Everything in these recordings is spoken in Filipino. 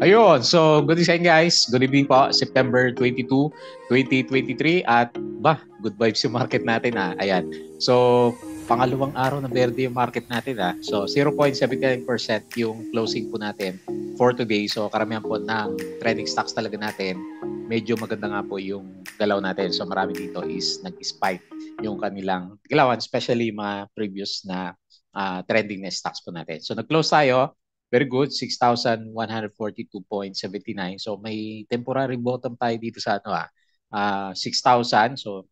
Ayun, so good evening guys. Good evening po, September 22, 2023 at good vibes yung market natin Ayan. So, pangalawang araw na verde yung market natin So, 0.79% yung closing po natin for today. So, karamihan po ng trading stocks talaga natin, medyo maganda nga po yung galaw natin. So, marami dito is nag-spike yung kanilang galawan, especially mga previous na trending na stocks po natin. So, nag-close tayo. Very good, 6,142.79. So may temporary bottom tayo dito sa 6,000. So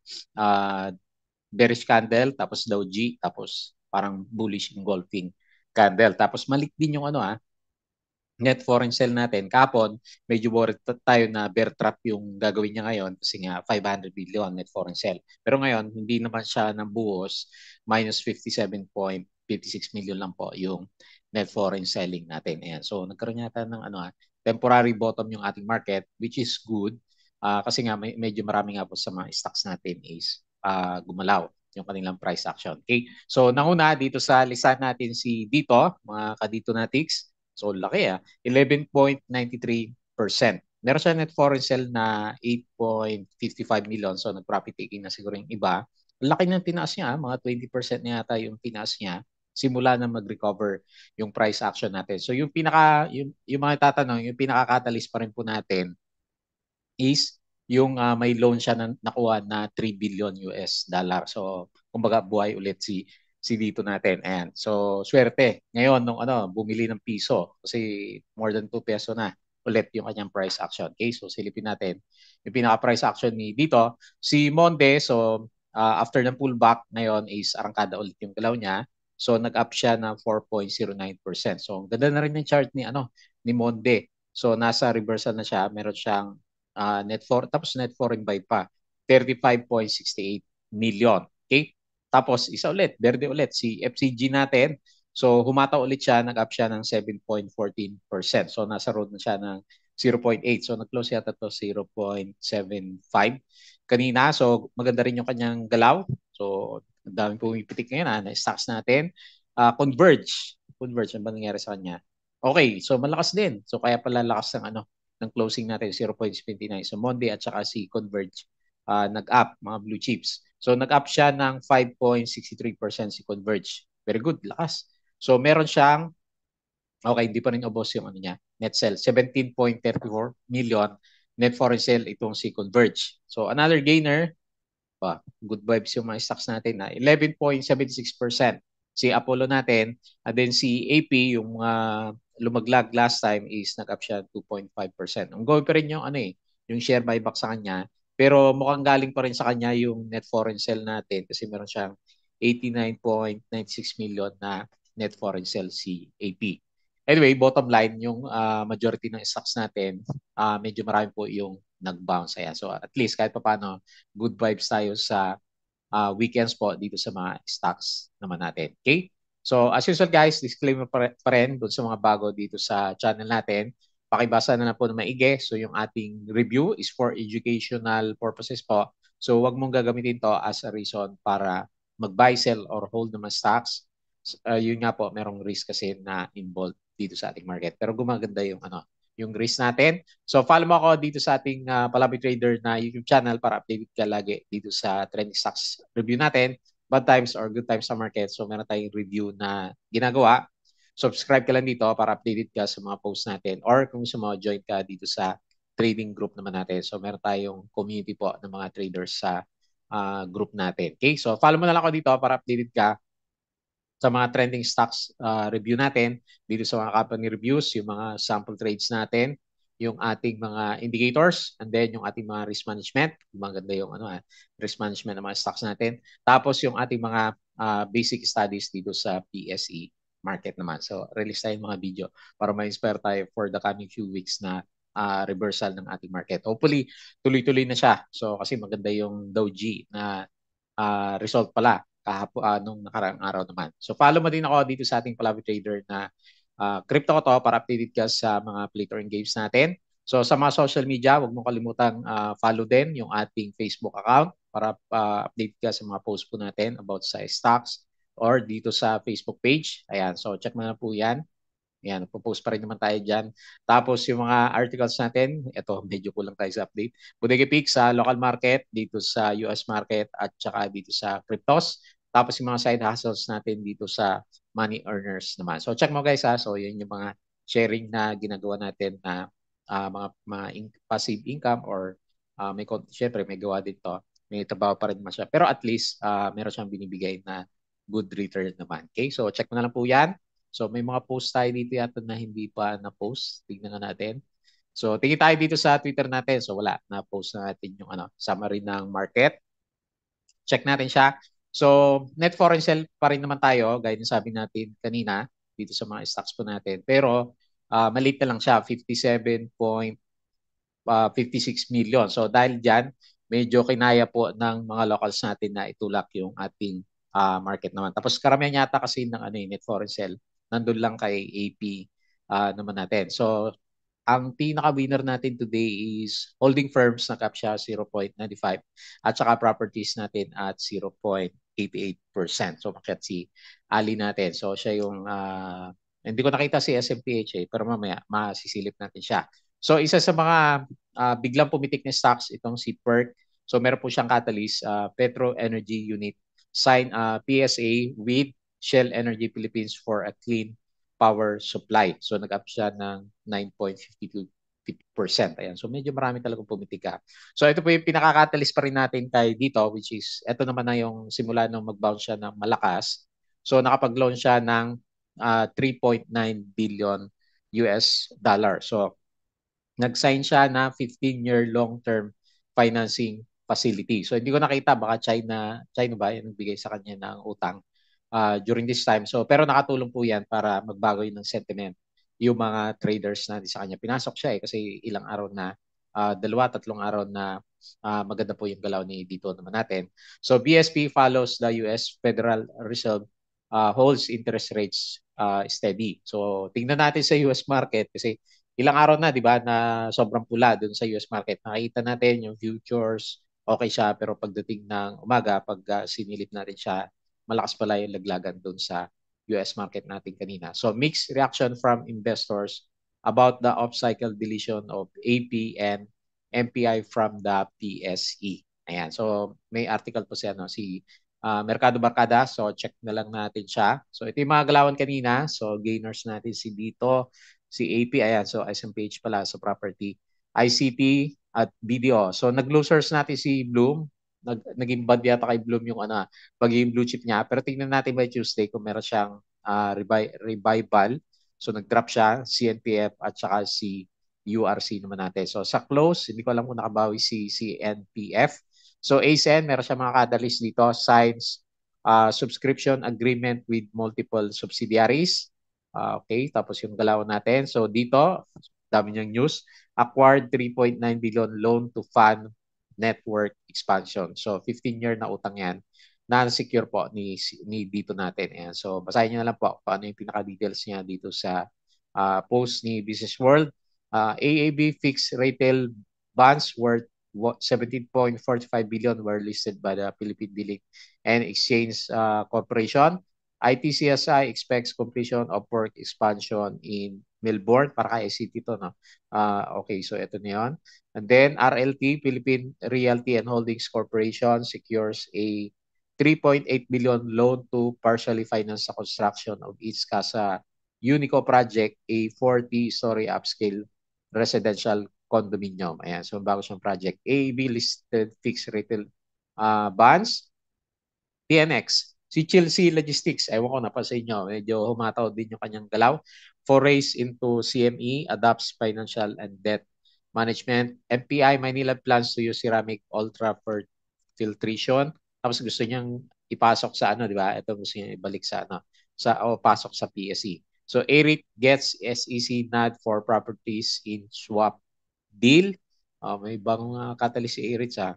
bearish candle, tapos doji, tapos parang bullish engulfing candle. Tapos malik din yung net foreign sale natin. Kapon, medyo worried tayo na bear trap yung gagawin niya ngayon kasi nga 500 billion net foreign sale. Pero ngayon, hindi naman siya ng buhos, minus 57.56 million lang po yung net foreign selling natin. Ayan. So, nagkaroon yata ng temporary bottom yung ating market, which is good. Kasi nga, medyo marami nga po sa mga stocks natin is gumalaw yung kanilang price action. Okay? So, nauna dito sa listahan natin si Dito, mga kadito natics. So, laki 11.93%. Meron siya net foreign sale na 8.55 million. So, nag-profit taking na siguro yung iba. Laki ng tinaas niya, mga 20% na yata yung tinaas niya simula na mag-recover yung price action natin. So, yung mga tatanong, yung pinaka-catalyst pa rin po natin is yung may loan siya na nakuha na 3 billion US dollar. So, kumbaga buhay ulit si dito natin. And so, swerte. Ngayon, nung bumili ng piso, kasi more than 2 peso na ulit yung kanyang price action. Okay, so silipin natin. Yung pinaka-price action ni dito, si Monde, so after ng pullback, ngayon is arangkada ulit yung galaw niya. So, nag-up siya ng 4.09%. So, ganda na rin yung chart ni Monde. So, nasa reversal na siya. Meron siyang tapos net foreign buy pa 35.68 million. Okay? Tapos isa ulit, verde ulit si FCG natin. So humataw ulit siya, nag-up siya ng 7.14%. So nasa road na siya ng 0.8. So nag-close yata to 0.75 kanina. So maganda rin yung kanyang galaw. So ang dami pumipitik ngayon na stocks natin. Converge. Converge, ano ba nangyari sa kanya? Okay, so malakas din. So kaya pala lakas ng closing natin 0.79. So Monday at saka si Converge nag-up mga blue chips. So nag-up siya ng 5.63% si Converge. Very good, lakas. So meron siyang hindi pa rin ubos yung niya, net sale 17.34 million net foreign sale itong si Converge. So another gainer, good vibes yung mga stocks natin na 11.76% si Apollo natin, and then si AP yung lumaglag last time is nag-up siya 2.5%. Ang goal pa rin yung yung share buyback sa kanya, pero mukhang galing pa rin sa kanya yung net foreign sale natin kasi meron siyang 89.96 million na net foreign sale si AP. Anyway, bottom line, yung majority ng stocks natin, medyo marami po yung nag-bounce. Ayan. So at least kahit pa paano, good vibes tayo sa weekends po dito sa mga stocks naman natin. Okay? So as usual guys, disclaimer pa rin dun sa mga bago dito sa channel natin. Pakibasa na po na maigi. So yung ating review is for educational purposes po. So wag mong gagamitin to as a reason para mag-buy, sell, or hold naman stocks. Yun nga po, merong risk kasi na involved dito sa ating market. Pero gumaganda yung risk natin. So follow mo ako dito sa ating Palabi Trader na YouTube channel para updated ka lagi dito sa trending stocks review natin, bad times or good times sa market. So meron tayong review na ginagawa. Subscribe ka lang dito para updated ka sa mga posts natin, or kung gusto mo, join ka dito sa trading group naman natin. So meron tayong community po ng mga traders sa group natin. Okay? So follow mo na lang ako dito para updated ka sa mga trending stocks review natin dito sa mga company reviews, yung mga sample trades natin, yung ating mga indicators, and then yung ating mga risk management. Maganda yung risk management ng mga stocks natin. Tapos yung ating mga basic studies dito sa PSE market naman. So release tayo mga video para ma-inspire tayo for the coming few weeks na reversal ng ating market. Hopefully, tuloy-tuloy na siya. So kasi maganda yung Dow G na result pala nung nakaraang araw naman. So follow mo din ako dito sa ating Palabi Trader na crypto ko to para updated ka sa mga play to earn games natin. So sa mga social media, huwag mo kalimutang follow din yung ating Facebook account para update ka sa mga post po natin about sa stocks or dito sa Facebook page. Ayan, so check mo na po yan. Yan, nagpo-post pa rin naman tayo dyan. Tapos yung mga articles natin, ito, medyo kulang tayo sa update. Bodega Peak sa local market, dito sa US market, at saka dito sa cryptos. Tapos yung mga side hustles natin dito sa money earners naman. So check mo guys ha. So yun yung mga sharing na ginagawa natin na passive income or syempre may gawa dito. May trabaho pa rin naman siya. Pero at least meron siyang binibigay na good return naman. Okay? So check mo na lang po yan. So may mga post tayo dito yata na hindi pa na-post. Tingnan nga natin. So tingin tayo dito sa Twitter natin. So wala, na-post na natin yung summary ng market. Check natin siya. So net foreign sale pa rin naman tayo, gaya ng sabi natin kanina dito sa mga stocks po natin. Pero maliit na lang siya, 57.56 million. So dahil dyan, medyo kinaya po ng mga locals natin na itulak yung ating market naman. Tapos karamihan yata kasi ng net foreign sale, nandun lang kay AP naman natin. So ang pinaka-winner natin today is holding firms na cap siya 0.95 at saka properties natin at 0.88%. So makiat si Ali natin. So siya yung hindi ko nakita si SMPH pero mamaya masisilip natin siya. So isa sa mga biglang pumitik na stocks itong si PERC. So meron po siyang catalyst, Petro Energy Unit sign PSA with Shell Energy Philippines for a clean power supply. So nag-up siya ng 9.52%. Ayan. So medyo marami talagang pumitika. So ito po yung pinaka-catalyst pa rin natin kay dito which is ito naman na yung simula nung mag-bounce siya ng malakas. So nakapag-launch siya ng 3.9 billion US dollar. So nag-sign siya na 15-year long-term financing facility. So hindi ko nakita baka China ba yung nagbigay sa kanya ng utang during this time. So pero nakatulong po 'yan para magbago yun ng sentiment yung mga traders natin sa kanya. Pinasok siya kasi ilang araw na tatlong araw na maganda po yung galaw ni dito naman natin. So BSP follows the US Federal Reserve holds interest rates steady. So tingnan natin sa US market kasi ilang araw na, di ba, na sobrang pula dun sa US market. Nakita natin yung futures, okay siya, pero pagdating ng umaga, pag sinilip natin siya, malakas pala yung laglagan dun sa US market natin kanina. So mixed reaction from investors about the off-cycle deletion of AP and MPI from the PSE. Ayan. So may article po si Mercado Barkada. So check na lang natin siya. So ito yung mga galawan kanina. So gainers natin si dito, si AP, ayan, so SMPH pala sa property, ICT at BDO. So nag-losers natin si Bloom, naging bad yata kay Bloom yung pagiging blue chip niya. Pero tingnan natin by Tuesday kung meron siyang revival. So nag-drop siya, CNPF at saka si URC naman natin. So sa close, hindi ko alam kung nakabawi si CNPF. So ASN, meron siya mga catalyst dito, signs, subscription agreement with multiple subsidiaries. Okay, tapos yung galaw natin. So dito, dami niyang news. Acquired 3.9 billion loan to fund network expansion. So 15-year na utang yan. Non-secure po ni dito natin. Ayan. So basahin niyo na lang po kung ano yung pinaka-details niya dito sa post ni Business World. AAB fixed retail bonds worth 17.45 billion were listed by the Philippine Dealing and Exchange Corporation. ITCSI expects completion of work expansion in Melbourne para kay ICT to, no? Okay, so ito na yun. And then RLT, Philippine Realty and Holdings Corporation secures a 3.8 billion loan to partially finance the construction of its Casa Unico project, a 40-story upscale residential condominium. Ayan, so bago siyang project. AAB listed fixed retail bonds. TNX, si Chelsea Logistics, ewan ko na pa sa inyo, medyo humataw din yung kanyang galaw. Forays into CME, adopts financial and debt management. MPI, Manila plans to use ceramic ultra filtration. Tapos gusto niyang ipasok sa di ba? Ito gusto niya ibalik sa pasok sa PSE. So AREIT gets SEC nod for properties in swap deal. May bagong catalyst si AREIT sa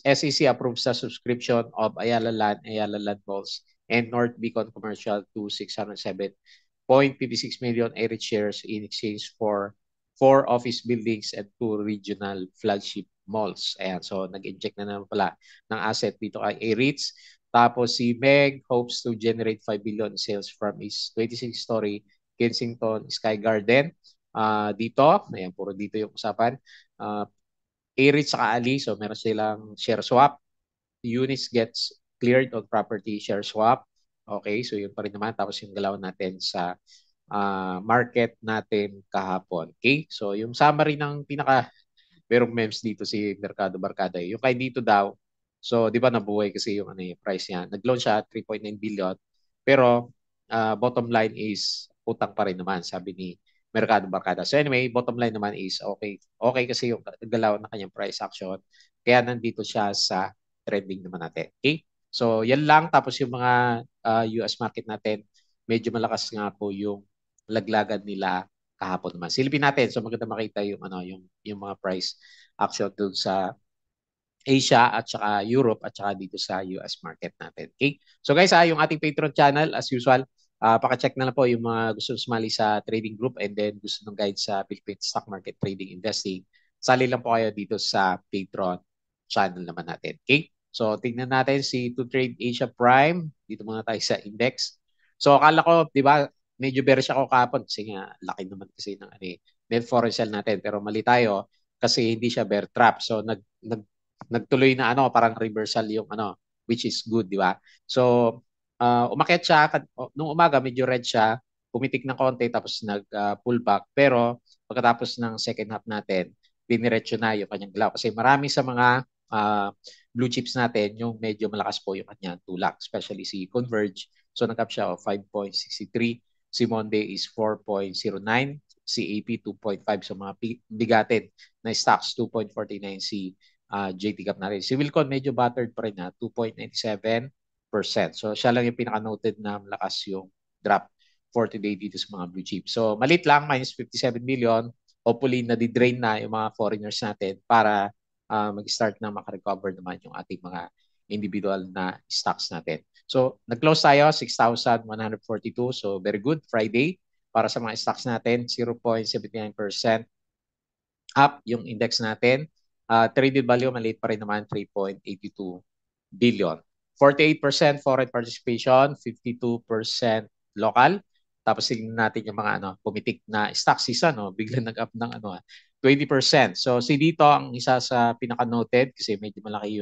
SEC approves the subscription of Ayala Land Malls, and North Beacon Commercial to 607.56 million AREIT shares in exchange for 4 office buildings and 2 regional flagship malls. Ayan, so nag-inject na naman pala ng asset dito kay AREITs. Tapos si Meg hopes to generate 5 billion sales from his 26-story Kensington Sky Garden. Dito, ayan, puro dito yung usapan. Uh, A-REIT saka Ali, so meron silang share swap. Units gets cleared on property share swap. Okay, so yun pa rin naman. Tapos yung galaw natin sa market natin kahapon. Okay, so yung summary ng merong memes dito si Mercado Barkada. Yung kay dito daw, so di ba nabuhay kasi yung price niya. Nag-launch siya 3.9 billion, pero bottom line is utang pa rin naman, sabi ni Mercado Barkada. So anyway, bottom line naman is okay. Okay kasi yung galaw na kanyang price action. Kaya nandito siya sa trending naman natin. Okay? So yan lang. Tapos yung mga US market natin, medyo malakas nga po yung laglagan nila kahapon naman. Silipin natin. So maganda makita yung yung mga price action dun sa Asia at saka Europe at saka dito sa US market natin. Okay? So guys, yung ating Patreon channel as usual, paka-check na lang po yung mga gusto sumali sa trading group and then gusto ng guide sa Philippine Stock Market Trading Investing. Sali lang po kayo dito sa Patreon channel naman natin. Okay? So tingnan natin si To Trade Asia Prime. Dito muna tayo sa index. So akala ko, di ba, medyo bearish ako kahapon kasi nga laki naman kasi ng net foreign sell natin. Pero mali tayo kasi hindi siya bear trap. So nagtuloy na parang reversal yung which is good, di ba? So umakyat siya nung umaga medyo red siya, pumitik ng konti tapos nag pull back, pero pagkatapos ng second half natin diniretso na yung kanyang galaw kasi marami sa mga blue chips natin yung medyo malakas po yung kanyang tulak, especially si Converge. So nag-up siya of 5.63, si Monday is 4.09, si AP 2.5, so mga bigatin na stocks 2.49, si JT Gap natin. Si Wilcon medyo battered pa rin na 2.97%. So siya lang yung pinaka-noted na malakas yung drop for today dito sa mga blue chip. So malit lang, minus 57 million. Hopefully nadi-drain na yung mga foreigners natin para mag-start na makarecover naman yung ating mga individual na stocks natin. So nag-close tayo 6,142. So very good Friday para sa mga stocks natin, 0.79% up yung index natin. Traded value, maliit pa rin naman, 3.82 billion. 48% foreign participation, 52% local. Tapos tingnan natin yung mga pumitik na stock season, biglang nag-up ng 20%. So si dito ang isa sa pinaka-noted kasi medyo malaki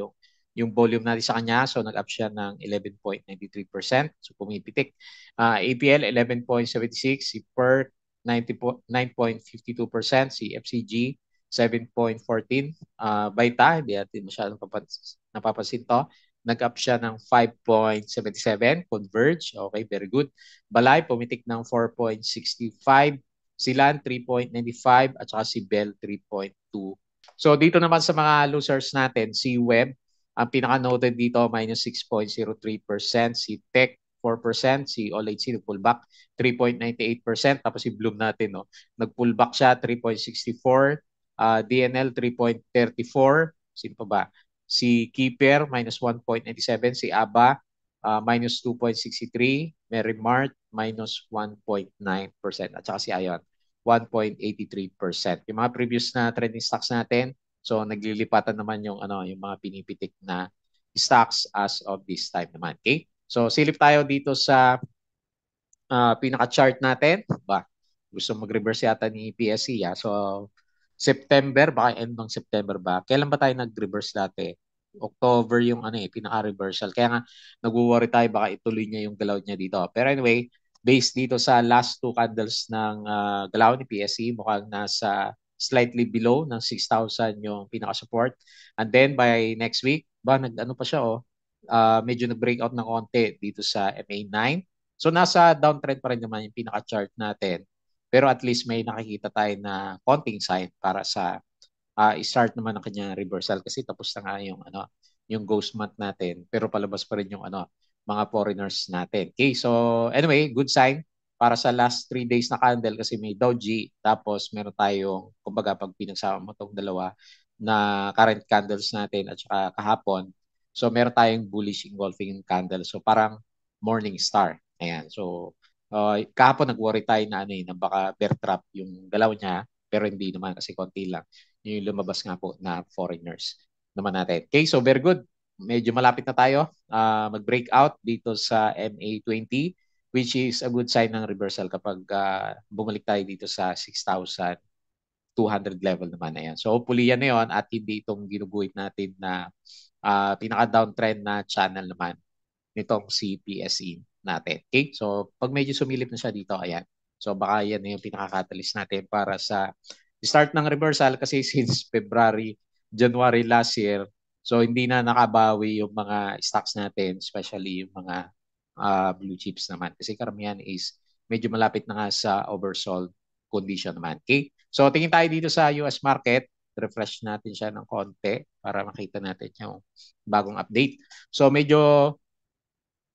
yung volume natin sa kanya. So nag-up siya ng 11.93%. So pumipitik. APL 11.76, si PERC 9.52%, si FCG 7.14, Baita, hindi natin masyadong napapansin to. Nag-up siya ng 5.77, Converge, okay, very good. Balay, pumitik ng 4.65, Silan 3.95, at saka si Bell 3.2. So dito naman sa mga losers natin, si Web, ang pinaka-noted dito, minus 6.03%, si Tech 4%, si OLHC nag-pullback 3.98%, tapos si Bloom natin, nag-pullback siya 3.64%, DNL 3.34, sino pa ba? Si Keeper minus 1.97, si ABA minus 2.63, Merrimart minus 1.9%, at saka si Ion 1.83%. Yung mga previous na trending stocks natin, so naglilipatan naman yung yung mga pinipitik na stocks as of this time naman. Okay? So silip tayo dito sa pinaka-chart natin. Gusto mag-reverse yata ni PSE. So September, baka end ng September ba? Kailan ba tayo nag-reverse dati? October yung pinaka-reversal. Kaya nga, nag-worry tayo baka ituloy niya yung galaw niya dito. Pero anyway, based dito sa last two candles ng galaw ni PSE, mukhang nasa slightly below ng 6,000 yung pinaka-support. And then by next week, nag-ano pa siya medyo nag-breakout ng konti dito sa MA9. So nasa downtrend pa rin naman yung pinaka-chart natin. Pero at least may nakikita tayo na konting sign para sa start naman ng kanyang reversal kasi tapos na nga yung ghost month natin pero palabas pa rin yung mga foreigners natin. Okay, so anyway, good sign para sa last 3 days na candle kasi may doji tapos meron tayong kumbaga pag pinagsama mo tong dalawa na current candles natin at saka kahapon, so meron tayong bullish engulfing candle. So parang morning star. Ayan. So kahapon nag-worry tayo na baka bear trap yung galaw niya pero hindi naman kasi konti lang yung lumabas nga po na foreigners naman natin. Okay, so very good. medyo malapit na tayo mag-breakout dito sa MA20, which is a good sign ng reversal kapag bumalik tayo dito sa 6,200 level naman na yan. So hopefully yan na yun at hindi itong ginuguhit natin na pinaka-downtrend na channel naman nitong si PSE natin. Okay? So pag medyo sumilip na siya dito, ayan. So baka yan na yung pinaka-catalyst natin para sa start ng reversal kasi since February, January last year, so hindi na nakabawi yung mga stocks natin, especially yung mga blue chips naman. Kasi karamihan is medyo malapit na nga sa oversold condition naman. Okay? So tingin tayo dito sa US market. Refresh natin siya ng konti para makita natin yung bagong update. So medyo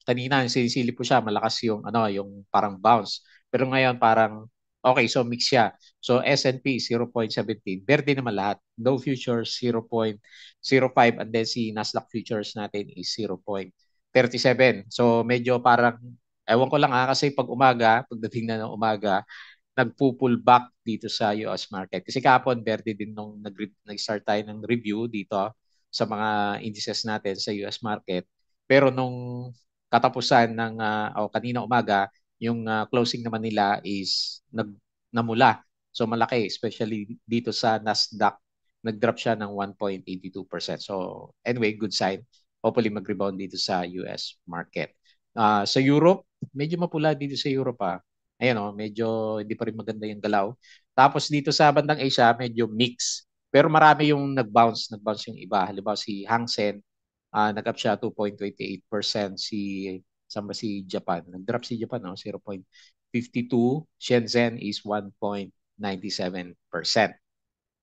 kanina sinisilip ko siya, malakas yung yung parang bounce. Pero ngayon parang okay, so mix siya. So S&P 0.17, verde naman lahat. Dow Futures 0.05 and then si Nasdaq Futures natin is 0.37. So medyo parang ewan ko lang kasi pag umaga, pagdating na ng umaga, nagpo-pull back dito sa US market. Kasi kahapon, verde din nung nag-start tayo ng review dito sa mga indices natin sa US market. Pero nung katapusan ng o kanina umaga, yung closing naman nila is namula. So malaki, especially dito sa Nasdaq, nag-drop siya ng 1.82%. So anyway, good sign. Hopefully mag-rebound dito sa US market. Sa Europe, medyo mapula dito sa Europe Ayan medyo hindi pa rin maganda yung galaw. Tapos dito sa bandang Asia, medyo mix. Pero marami yung nag-bounce yung iba. Halimbawa si Hang Seng, nag-up siya 2.28%. Saan ba si Japan? Nag-drop si Japan, 0.52. Shenzhen is 1.97%.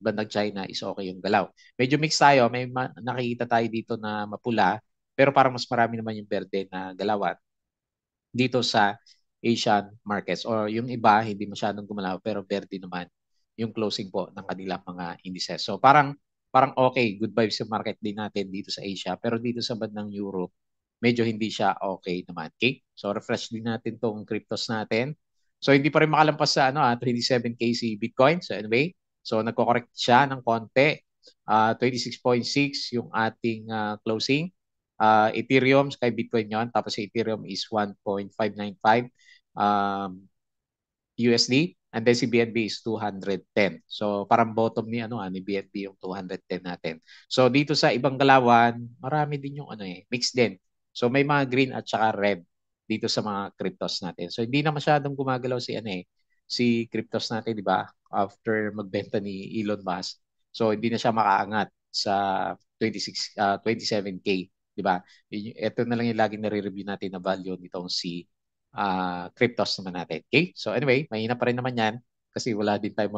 Bandang China is okay yung galaw. Medyo mix tayo. May nakikita tayo dito na mapula, pero parang mas marami naman yung berde na galawan dito sa Asian markets or yung iba hindi masyadong gumalaw pero verde naman yung closing po ng kanilang mga indices. So parang okay, good vibes yung market din natin dito sa Asia pero dito sa bandang Europe medyo hindi siya okay naman. Okay? So refresh din natin tong cryptos natin. So hindi pa rin makalampas sa 27K si Bitcoin. So anyway, so nagko-correct siya ng konti. 26.6 yung ating closing. Ethereum kay Bitcoin yon tapos si Ethereum is 1.595 USD and then si BNB is 210. So parang bottom ni BNB yung 210 natin. So dito sa ibang galawan, marami din yung mix din. So may mga green at saka red dito sa mga cryptos natin. So hindi na masyadong gumagalaw si cryptos natin, di ba? After magbenta ni Elon Musk. So hindi na siya makaangat sa 27K, di ba? Ito na lang yung laging nare-review natin na value nitong si cryptos naman natin. Okay? So anyway, mahina pa rin naman yan kasi wala din tayo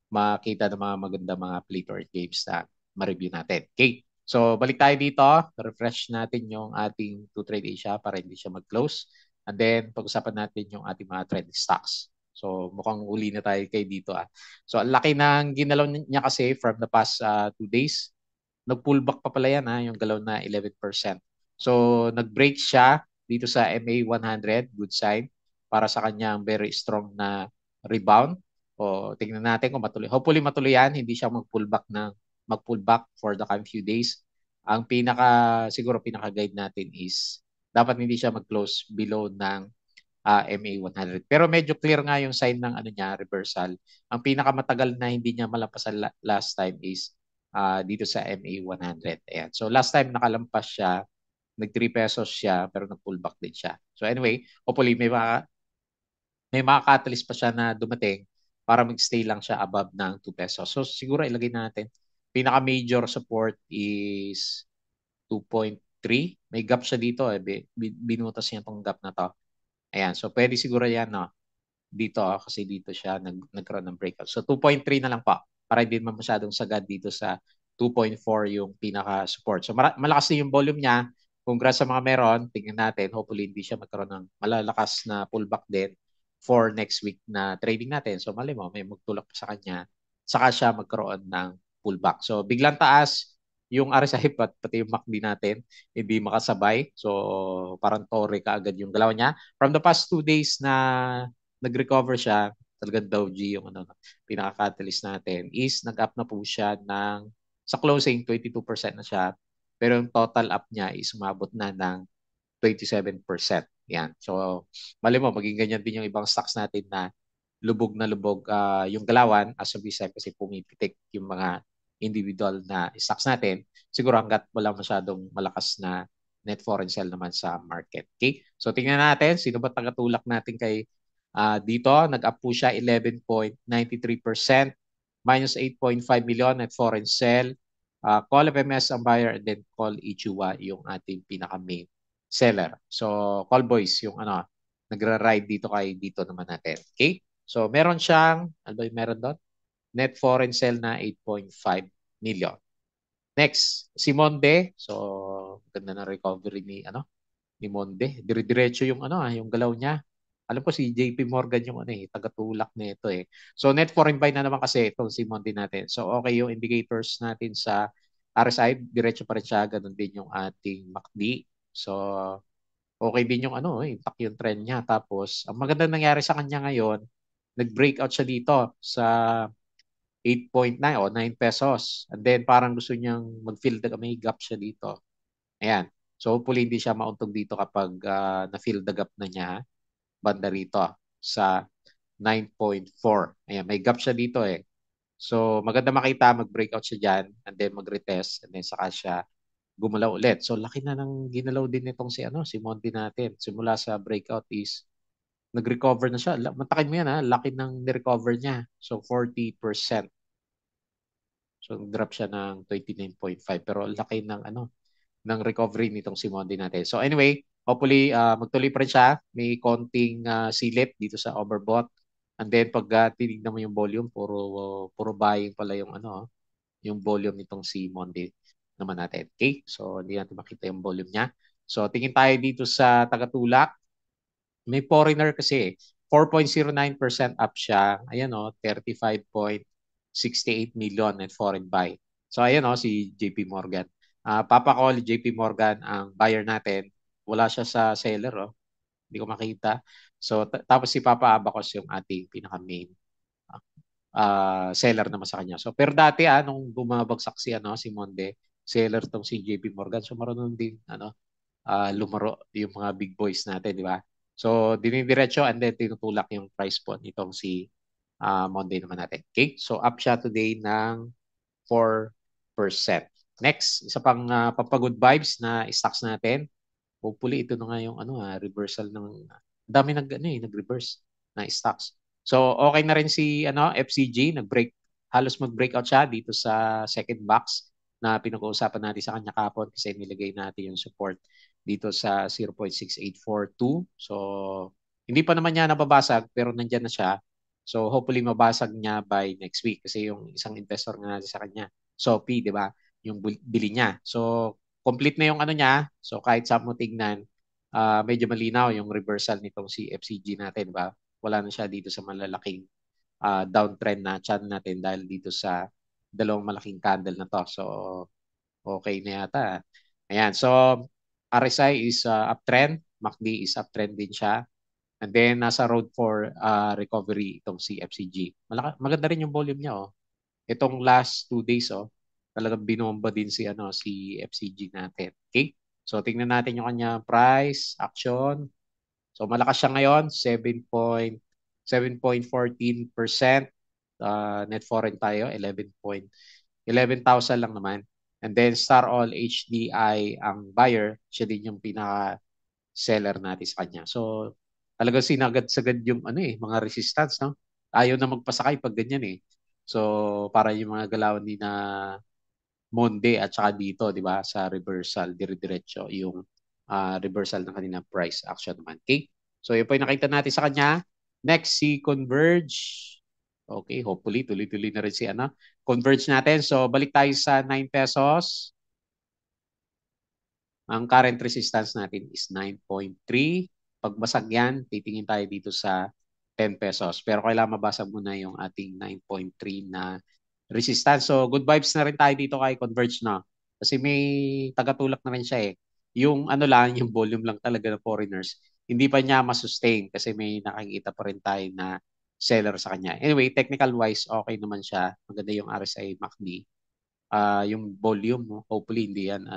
makita ng mga maganda mga play to earn games na ma-review natin. Okay? So balik tayo dito, refresh natin yung ating 2Trade Asia para hindi siya mag-close. And then pag-usapan natin yung ating mga trending stocks. So mukhang uli na tayo kay dito. So ang laki ng ginalaw niya kasi from the past 2 days. Nag-pullback pa pala yan yung galaw na 11%. So nag-break siya dito sa MA100, good sign para sa kanyang very strong na rebound. O tingnan natin kung matuloy. Hopefully matuloy yan, hindi siya mag-pullback for the coming few days. Ang siguro pinaka-guide natin is dapat hindi siya mag-close below ng MA100. Pero medyo clear nga yung sign ng niya, reversal. Ang pinakamatagal na hindi niya malampasan last time is dito sa MA100. Ayan. So last time nakalampas siya, nag 3 pesos siya pero nag-pullback din siya. So anyway, hopefully may mga catalyst pa siya na dumating para mag-stay lang siya above ng 2 pesos. So siguro ilagay natin pinaka-major support is 2.3. May gap siya dito binutas niya tong gap na to. Ayan, so pwede siguro yan dito kasi dito siya nagkaroon ng breakout. So 2.3 na lang pa para hindi naman masyadong sagad dito sa 2.4 yung pinaka-support. So malakas din yung volume niya. Congrats sa mga meron. Tingnan natin. Hopefully hindi siya magkaroon ng malalakas na pullback din for next week na trading natin. So mali mo, may magtulak pa sa kanya. Saka siya magkaroon ng pullback. So biglang taas yung RSI pati yung MACD natin hindi makasabay. So parang tore kaagad yung galaw niya. From the past 2 days na nag-recover siya, talagang Doji yung pinaka-catalyst natin is nag-up na po siya sa closing 22% na siya pero yung total up niya is umabot na ng 27%. Yan. So, mali mo, maging ganyan din yung ibang stocks natin na lubog yung galawan as of this time kasi pumipitik yung mga individual na stocks natin. Siguro hanggat wala masyadong malakas na net foreign sale naman sa market. Okay? So, tingnan natin, sino ba tagatulak natin kay dito? Nag-up po siya 11.93%, minus 8.5 million net foreign sale. Call FMS ang buyer and then call Ichua yung ating pinaka-main seller. So, call boys yung nagra-ride dito kay dito naman natin. Okay? So, meron siyang, ano ba yung meron doon? Net foreign sale na 8.5 million. Next, si Monde. So, ganda na recovery ni Monde. Dire-diretso yung yung galaw niya. Alam ko si JP Morgan yung tagatulak nito eh. So net foreign buy na naman kasi itong si Monde natin. So okay yung indicators natin sa RSI, diretso pa rin siya, ganun din yung ating MACD. So okay din yung intact yung trend niya. Tapos ang magandang nangyari sa kanya ngayon, nag-breakout siya dito sa 8.9 o 9 pesos. And then parang gusto niyang mag-fill the may gap siya dito. Ayan. So hopefully hindi siya mauntog dito kapag na-fill the gap na niya banda rito sa 9.4. Ayan, may gap siya dito eh. So maganda makita, mag-breakout siya dyan and then mag-retest and then saka siya gumalaw ulit. So laki na ng ginalaw din nitong si Monty natin. Simula sa breakout is nag-recover na siya. Matakin mo yan laki ng ni-recover niya. So 40%. So drop siya ng 29.5 pero laki ng recovery nitong si Monty natin. So anyway, hopefully magtuloy pa rin siya. May konting silip dito sa overbought. And then pag tinignan mo yung volume, puro buying pala yung volume nitong si Monty naman natin. Okay? So hindi natin makita yung volume niya. So tingin tayo dito sa tagatulak. May foreigner kasi 4.09% up siya. Ayan 35.68 million net foreign buy. So ayan si JP Morgan. Papa call JP Morgan ang buyer natin. Wala siya sa seller Hindi ko makita. So tapos si Papa Abacos yung ating pinaka-main seller naman sa kanya. So pero dati nung bumabagsak si Monde, seller tong si JP Morgan. So marunong din lumaro yung mga big boys natin, di ba? So, dinidiretso and then tinutulak yung price po nitong si Monday naman natin. Okay? So, up siya today ng 4%. Next, isa pang papagood vibes na stocks natin. Hopefully, ito na nga yung reversal ng dami nag-reverse na stocks. So, okay na rin si FCG, halos mag-breakout siya dito sa second box na pinag-uusapan natin sa kanya kapon kasi nilagay natin yung support dito sa 0.6842. So, hindi pa naman niya nababasag pero nandiyan na siya. So, hopefully mabasag niya by next week kasi yung isang investor nga natin sa kanya, Sophie, di ba? Yung bili niya. So, complete na yung niya. So, kahit saan mo tignan, medyo malinaw yung reversal nitong si FCG natin, di ba? Wala na siya dito sa malalaking downtrend na channel natin dahil dito sa dalawang malaking candle na to. So, okay na yata. Ayan. So, RSI is uptrend. MACD is uptrend din siya. And then, nasa road for recovery itong si FCG. Maganda rin yung volume niya. Itong last 2 days, talagang binomba din si FCG natin. Okay? So, tingnan natin yung kanya price, action. So, malakas siya ngayon, 7.14%. Net foreign tayo, 11,000 lang naman. And then Star All HDI ang buyer, siya din yung pinaka-seller natin sa kanya. So talaga sinagad-sagad yung mga resistance, no? Ayaw na magpasakay pag ganyan eh. So para yung mga galaw ni na Monde at saka dito, 'di ba, sa reversal, dire-diretso yung reversal ng kanilang price action naman. Okay? So yun po yung nakita natin sa kanya. Next, si Converge. Okay, hopefully tuloy-tuloy na rin si Converge natin. So balik tayo sa 9 pesos. Ang current resistance natin is 9.3. Pag basag yan, titingin tayo dito sa 10 pesos. Pero kailangan mabasag muna yung ating 9.3 na resistance. So good vibes na rin tayo dito kay Converge na. Kasi may tagatulak na rin siya eh. Yung lang, yung volume lang talaga ng foreigners, hindi pa niya masustain kasi may nakikita pa rin tayo na seller sa kanya. Anyway, technical wise, okay naman siya. Maganda yung RSI MACD. Yung volume, hopefully hindi yan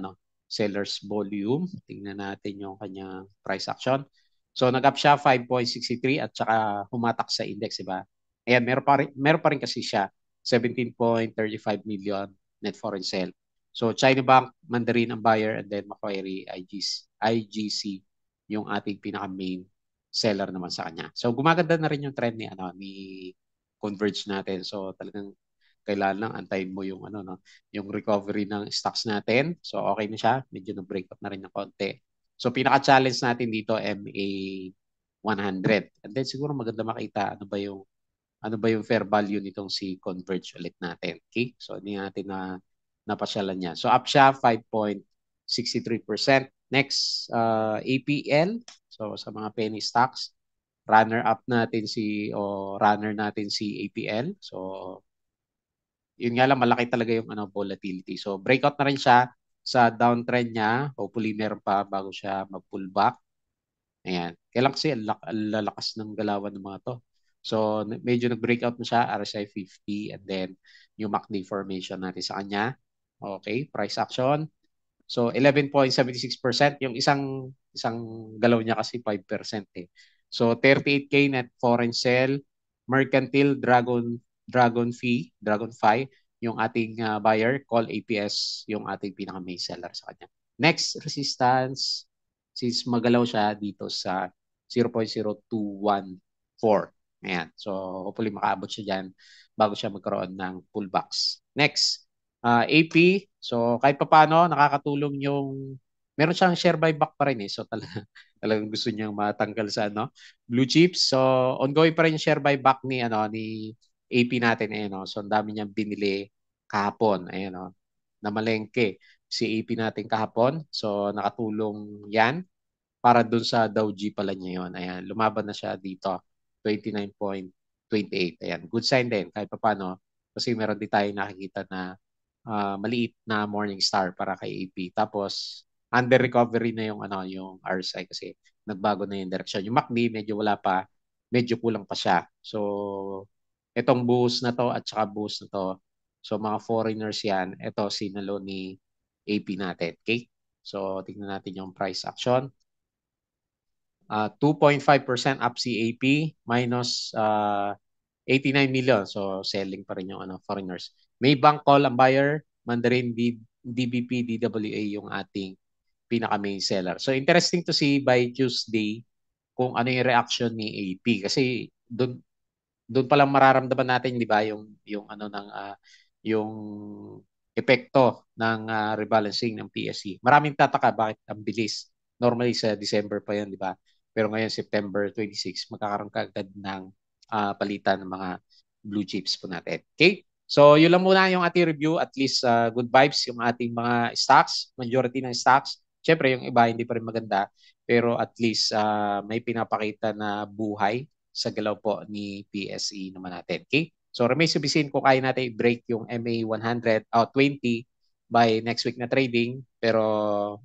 seller's volume. Tingnan natin yung kanyang price action. So nag-up siya 5.63 at saka humatak sa index, diba? Ayan, meron pa rin kasi siya 17.35 million net foreign sale. So China Bank, Mandarin ang buyer, and then Macquarie IGC yung ating pinaka-main seller naman sa kanya. So gumaganda na rin yung trend ni Converge natin. So talagang kailangan lang antayin mo yung yung recovery ng stocks natin. So okay na siya, medyo na-break up na rin ng konti. So pinaka-challenge natin dito MA 100. And then siguro maganda makita ano ba yung fair value nitong si Converge ulit natin. Okay? So hindi natin napasyalan niya. So up siya 5.63%. Next, APL. So sa mga penny stocks, runner natin si APL. So yun nga lang, malaki talaga yung volatility. So breakout na rin siya sa downtrend niya. Hopefully meron pa bago siya mag-pullback. Ayan. Kailan kasi ang lalakas ng galawan ng mga to. So medyo nag-breakout na siya, RSI 50, and then yung MACD formation natin sa kanya. Okay, price action. So 11.76%, yung isang galaw niya kasi 5% eh. So 38K net foreign sale, Mercantile, Dragonfly, yung ating buyer, Call APS, yung ating pinaka main seller sa kanya. Next resistance, since magalaw siya dito sa 0.0214. Ayan. So hopefully makaabot siya dyan bago siya magkaroon ng pullbacks. Next, AP. So kahit papaano nakakatulong yung meron siyang share buyback pa rin eh. So talagang gusto niyang matanggal sa blue chips. So ongoing pa rin yung share buyback ni AP natin eh no. So ang dami niyang binili kahapon. Ayun no. Namalengke si AP natin kahapon. So nakatulong 'yan para dun sa Dow G pala niya 'yon. Ayan, lumaban na siya dito 29.28. Ayan, good sign din kahit papaano kasi meron din tayo nakikita na maliit na morning star para kay AP. Tapos under recovery na yung RSI kasi nagbago na yung direksyon. Yung MACD medyo wala pa, medyo kulang pa siya. So itong boost na to at saka boost na to. So mga foreigners yan, ito sinalo ni AP natin. Okay? So tingnan natin yung price action. 2.5% up si AP minus 89 million. So selling pa rin yung foreigners. May bank call ang buyer, Mandarin DBP, DWA yung ating pinaka main seller. So interesting to see by Tuesday kung ano yung reaction ni AP kasi doon pa lang mararamdaman natin 'di ba yung yung epekto ng rebalancing ng PSE. Maraming tataka bakit ang bilis. Normally sa December pa 'yan 'di ba? Pero ngayon September 26 magkakaroon kaagad ng palitan ng mga blue chips po natin. Okay? So, yun lang muna yung ating review. At least good vibes yung ating mga stocks, majority ng stocks. Siyempre, yung iba hindi pa rin maganda. Pero at least may pinapakita na buhay sa galaw po ni PSE naman natin. Okay? So, remains to be seen kung kaya natin i-break yung MA 100 o 20 by next week na trading. Pero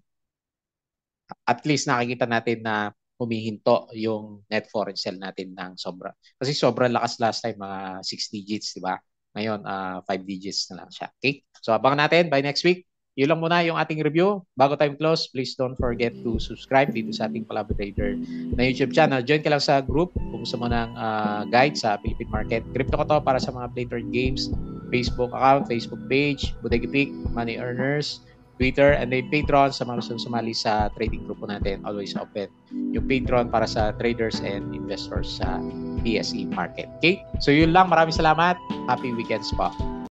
at least nakikita natin na humihinto yung net foreign sale natin ng sobra. Kasi sobrang lakas last time, mga 6 digits, di ba? Ngayon, 5 digits na lang siya. Okay? So, abangan natin by next week. Yun lang muna yung ating review. Bago tayo close, please don't forget to subscribe dito sa ating collaborator na YouTube channel. Join ka lang sa group kung gusto mo ng guide sa Philippine market. Crypto ko to para sa mga play turn games, Facebook account, Facebook page, Bodega Peak, Money Earners, Twitter, and then Patreon sa mga gusto sumali sa trading group natin. Always open yung Patreon para sa traders and investors sa PSE market. Okay? So yun lang. Maraming salamat. Happy weekends po.